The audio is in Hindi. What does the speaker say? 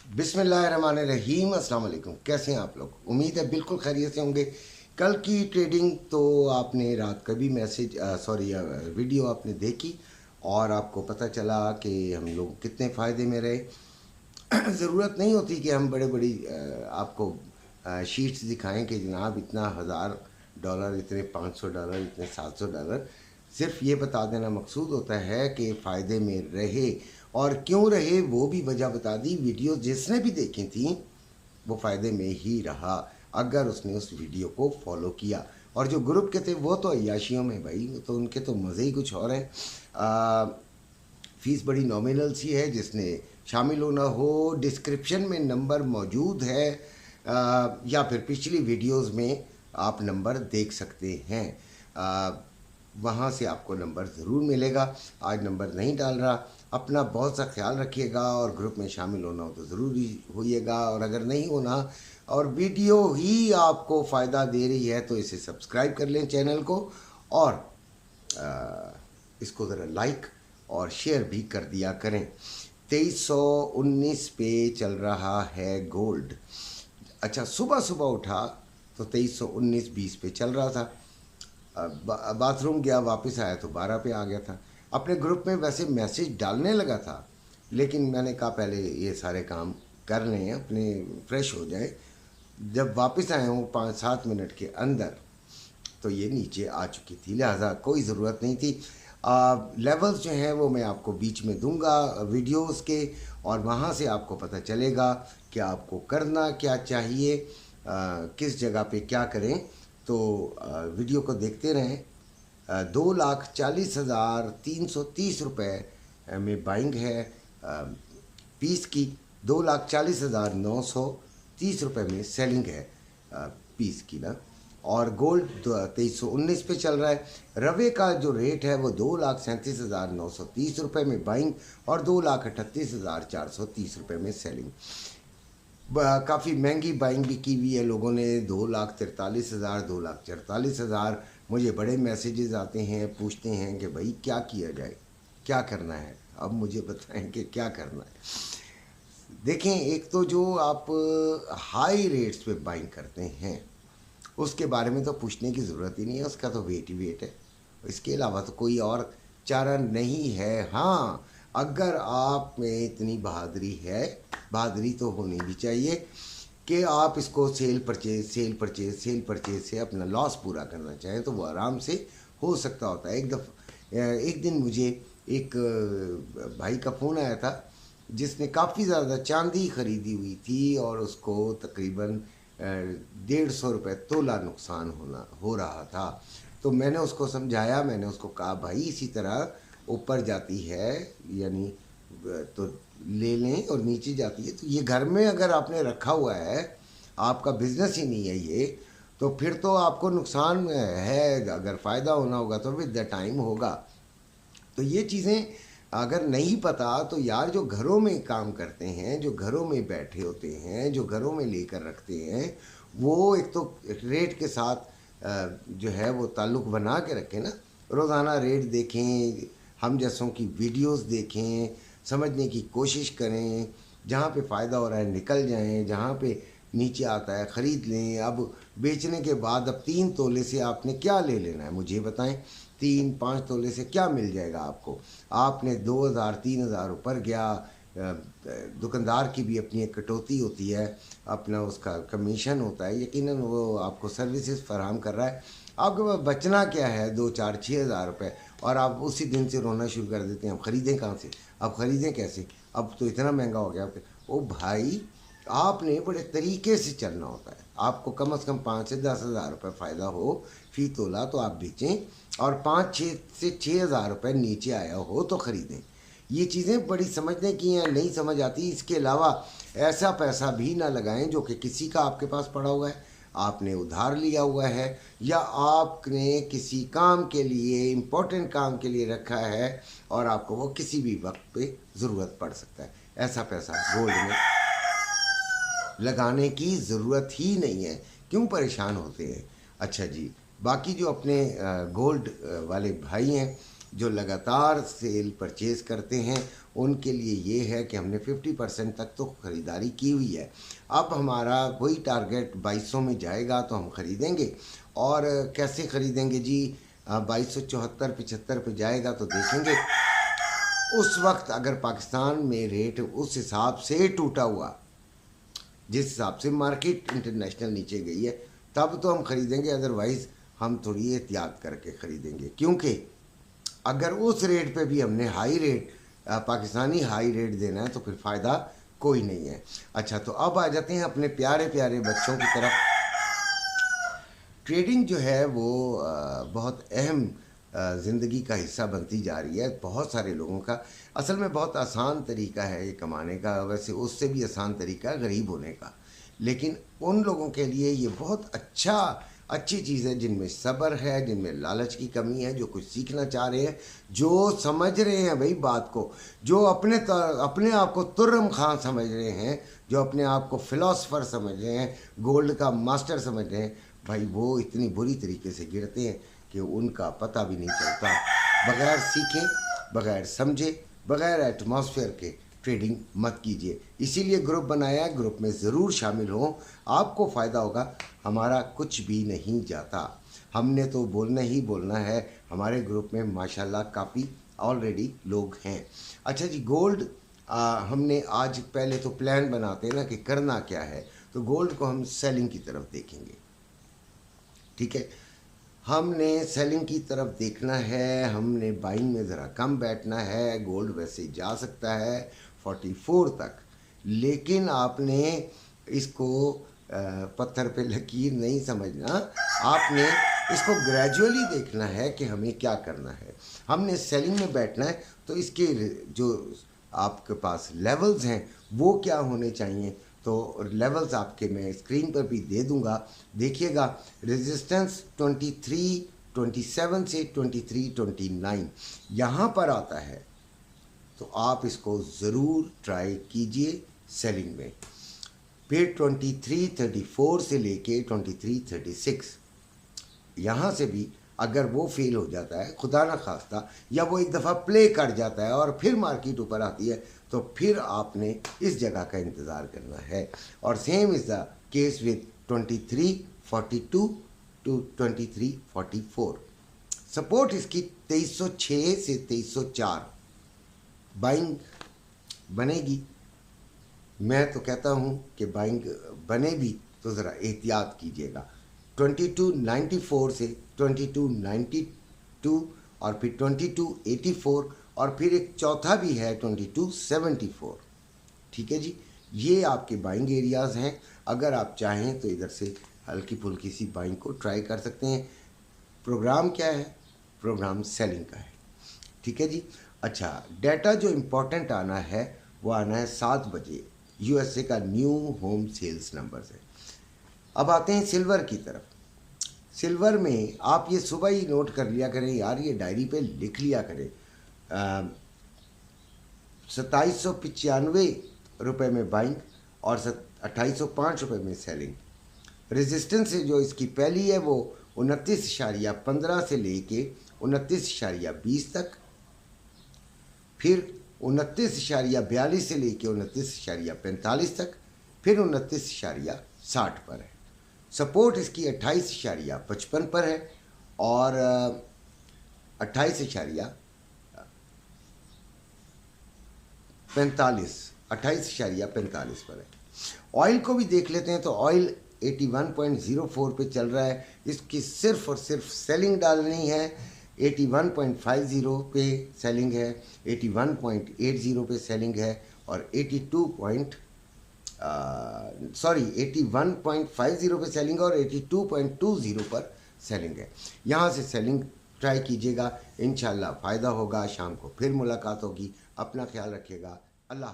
बिस्मिल्लाहिर्रहमानिर्रहीम। अस्सलाम वालेकुम। कैसे हैं आप लोग? उम्मीद है बिल्कुल खैरियत से होंगे। कल की ट्रेडिंग तो आपने रात का भी वीडियो आपने देखी और आपको पता चला कि हम लोग कितने फ़ायदे में रहे। ज़रूरत नहीं होती कि हम बड़े बड़ी आपको शीट्स दिखाएं कि जनाब इतना $1000, इतने $500, इतने $700। सिर्फ ये बता देना मकसूद होता है कि फ़ायदे में रहे, और क्यों रहे वो भी वजह बता दी। वीडियो जिसने भी देखी थी वो फ़ायदे में ही रहा अगर उसने उस वीडियो को फॉलो किया। और जो ग्रुप के थे वो तो अय्याशियों में भाई, तो उनके तो मज़े ही कुछ और हैं। फ़ीस बड़ी नॉमिनल सी है। जिसने शामिल होना हो, डिस्क्रिप्शन में नंबर मौजूद है, या फिर पिछली वीडियोस में आप नंबर देख सकते हैं। वहाँ से आपको नंबर ज़रूर मिलेगा। आज नंबर नहीं डाल रहा। अपना बहुत सा ख्याल रखिएगा और ग्रुप में शामिल होना हो तो ज़रूर होइएगा, और अगर नहीं होना और वीडियो ही आपको फ़ायदा दे रही है तो इसे सब्सक्राइब कर लें चैनल को, और इसको ज़रा लाइक और शेयर भी कर दिया करें। 2319 पे चल रहा है गोल्ड। अच्छा, सुबह सुबह उठा तो 2319.20 पे चल रहा था। बाथरूम गया, वापस आया तो 12 पे आ गया था। अपने ग्रुप में वैसे मैसेज डालने लगा था, लेकिन मैंने कहा पहले ये सारे काम कर लें, अपने फ्रेश हो जाए। जब वापस आया हूँ 5-7 मिनट के अंदर तो ये नीचे आ चुकी थी, लिहाजा कोई ज़रूरत नहीं थी। लेवल्स जो हैं वो मैं आपको बीच में दूंगा वीडियोस के, और वहाँ से आपको पता चलेगा कि आपको करना क्या चाहिए, किस जगह पे क्या करें। तो वीडियो को देखते रहें। 2,40,330 रुपये में बाइंग है पीस की। 2,40,930 रुपये में सेलिंग है पीस की ना। और गोल्ड 2319 पे चल रहा है। रवे का जो रेट है वो 2,37,930 रुपये में बाइंग और 2,38,430 रुपये में सेलिंग। काफ़ी महंगी बाइंग भी की हुई है लोगों ने। 2,43,000, 2,44,000। मुझे बड़े मैसेजेस आते हैं, पूछते हैं कि भाई क्या किया जाए, क्या करना है। अब मुझे बताएं कि क्या करना है। देखें, एक तो जो आप हाई रेट्स पे बाइंग करते हैं उसके बारे में तो पूछने की ज़रूरत ही नहीं है, उसका तो वेट ही वेट है। इसके अलावा तो कोई और चारा नहीं है। हाँ, अगर आप में इतनी बहादुरी है, बहादुरी तो होनी भी चाहिए कि आप इसको सेल परचेज से अपना लॉस पूरा करना चाहें तो वो आराम से हो सकता होता है। एक दिन मुझे एक भाई का फ़ोन आया था जिसने काफ़ी ज़्यादा चांदी ख़रीदी हुई थी और उसको तकरीबन 150 रुपये तोला नुकसान हो रहा था। तो मैंने उसको समझाया, मैंने उसको कहा भाई इसी तरह ऊपर जाती है यानी तो ले लें, और नीचे जाती है तो ये घर में अगर आपने रखा हुआ है, आपका बिजनेस ही नहीं है ये, तो फिर तो आपको नुकसान है। अगर फ़ायदा होना होगा तो विद द टाइम होगा। तो ये चीज़ें अगर नहीं पता तो यार, जो घरों में काम करते हैं, जो घरों में बैठे होते हैं, जो घरों में लेकर रखते हैं, वो एक तो रेट के साथ जो है वो ताल्लुक़ बना के रखें ना। रोज़ाना रेट देखें, हम जैसों की वीडियोस देखें, समझने की कोशिश करें। जहाँ पे फ़ायदा हो रहा है निकल जाएं, जहाँ पे नीचे आता है ख़रीद लें। अब बेचने के बाद अब 3 तोले से आपने क्या ले लेना है मुझे बताएं। 3-5 तोले से क्या मिल जाएगा आपको? आपने 2,000-3,000 ऊपर गया। दुकानदार की भी अपनी एक कटौती होती है, अपना उसका कमीशन होता है, यकीनन वो आपको सर्विसेज फराहम कर रहा है। आपके पास बचना क्या है? 2-4-6 हज़ार रुपये, और आप उसी दिन से रोना शुरू कर देते हैं अब ख़रीदें कहाँ से, अब ख़रीदें कैसे, अब तो इतना महंगा हो गया। ओ भाई, आपने बड़े तरीके से चलना होता है। आपको कम से कम 5 से 10 हज़ार रुपये फ़ायदा हो फ़ी तोला तो आप बेचें, और 5-6 से 6 हज़ार रुपये नीचे आया हो तो ख़रीदें। ये चीज़ें बड़ी समझने की हैं, नहीं समझ आती। इसके अलावा ऐसा पैसा भी ना लगाएं जो कि किसी का आपके पास पड़ा हुआ है, आपने उधार लिया हुआ है, या आपने किसी काम के लिए, इम्पोर्टेंट काम के लिए रखा है और आपको वो किसी भी वक्त पे ज़रूरत पड़ सकता है। ऐसा पैसा गोल्ड में लगाने की ज़रूरत ही नहीं है। क्यों परेशान होते हैं? अच्छा जी, बाकी जो अपने गोल्ड वाले भाई हैं जो लगातार सेल परचेज़ करते हैं उनके लिए ये है कि हमने 50% तक तो ख़रीदारी की हुई है। अब हमारा वही टारगेट 2200 में जाएगा तो हम ख़रीदेंगे। और कैसे ख़रीदेंगे जी? 2274-75 पे जाएगा तो देखेंगे उस वक्त अगर पाकिस्तान में रेट उस हिसाब से टूटा हुआ, जिस हिसाब से मार्केट इंटरनेशनल नीचे गई है, तब तो हम ख़रीदेंगे। अदरवाइज़ हम थोड़ी एहतियात करके ख़रीदेंगे, क्योंकि अगर उस रेट पे भी हमने high rate Pakistani high rate देना है तो फिर फ़ायदा कोई नहीं है। अच्छा, तो अब आ जाते हैं अपने प्यारे प्यारे बच्चों की तरफ। ट्रेडिंग जो है वो बहुत अहम ज़िंदगी का हिस्सा बनती जा रही है बहुत सारे लोगों का। असल में बहुत आसान तरीका है ये कमाने का, वैसे उससे भी आसान तरीका है गरीब होने का, लेकिन उन लोगों के लिए ये बहुत अच्छी चीज़ है जिनमें सब्र है, जिनमें लालच की कमी है, जो कुछ सीखना चाह रहे हैं, जो समझ रहे हैं भाई बात को, जो अपने आप को तुर्रम खां समझ रहे हैं, जो अपने आप को फ़िलासफ़र समझ रहे हैं, गोल्ड का मास्टर समझ रहे हैं, भाई वो इतनी बुरी तरीके से गिरते हैं कि उनका पता भी नहीं चलता। बग़ैर सीखे, बग़ैर समझे, बग़ैर एटमॉस्फेयर के ट्रेडिंग मत कीजिए। इसीलिए ग्रुप बनाया है, ग्रुप में ज़रूर शामिल हों, आपको फ़ायदा होगा। हमारा कुछ भी नहीं जाता, हमने तो बोलना ही बोलना है। हमारे ग्रुप में माशाल्लाह काफ़ी ऑलरेडी लोग हैं। अच्छा जी, गोल्ड हमने आज पहले तो प्लान बनाते हैं ना कि करना क्या है, तो गोल्ड को हम सेलिंग की तरफ देखेंगे। ठीक है, हमने सेलिंग की तरफ देखना है, हमने बाइंग में ज़रा कम बैठना है। गोल्ड वैसे जा सकता है 44 तक, लेकिन आपने इसको पत्थर पे लकीर नहीं समझना, आपने इसको ग्रेजुअली देखना है कि हमें क्या करना है। हमने सेलिंग में बैठना है तो इसके जो आपके पास लेवल्स हैं वो क्या होने चाहिए, तो लेवल्स आपके मैं स्क्रीन पर भी दे दूंगा, देखिएगा। रेजिस्टेंस 23, 27 से 23, 29 यहाँ पर आता है, तो आप इसको ज़रूर ट्राई कीजिए सेलिंग में। फिर 23, 34 से लेके 23, 36 यहाँ से भी अगर वो फेल हो जाता है खुदा ना खास्ता, या वो एक दफ़ा प्ले कर जाता है और फिर मार्केट ऊपर आती है, तो फिर आपने इस जगह का इंतज़ार करना है। और same is the case with 23, 42 to 23, 44। Support इसकी 2306 से 2304 बाइंग बनेगी। मैं तो कहता हूँ कि बाइंग बने भी तो ज़रा एहतियात कीजिएगा। 2294 से 2292 और फिर 2284 और फिर एक चौथा भी है 2274। ठीक है जी, ये आपके बाइंग एरियाज़ हैं। अगर आप चाहें तो इधर से हल्की फुल्की सी बाइंग को ट्राई कर सकते हैं। प्रोग्राम क्या है? प्रोग्राम सेलिंग का है। ठीक है जी। अच्छा, डाटा जो इम्पोर्टेंट आना है वो आना है 7 बजे, यूएसए का न्यू होम सेल्स नंबर से। अब आते हैं सिल्वर की तरफ। सिल्वर में आप ये सुबह ही नोट कर लिया करें यार, ये डायरी पे लिख लिया करें। 2795 रुपये में बाइंग और 2805 रुपये में सेलिंग। रेजिस्टेंस से जो इसकी पहली है वो 29.15 से लेके 29.20 तक, फिर 29.42 से लेके 29.45 तक, फिर 29.60 पर है। सपोर्ट इसकी 28.55 पर है और 28.45 पर है। ऑयल को भी देख लेते हैं तो ऑयल 81.04 पे चल रहा है। इसकी सिर्फ और सिर्फ सेलिंग डालनी है। 81.50 पे सेलिंग है, 81.80 पे सेलिंग है और 81.50 पे सेलिंग और 82.20 पर सेलिंग है। यहाँ से सेलिंग ट्राई कीजिएगा, इंशाल्लाह फ़ायदा होगा। शाम को फिर मुलाकात होगी। अपना ख्याल रखिएगा। अल्लाह।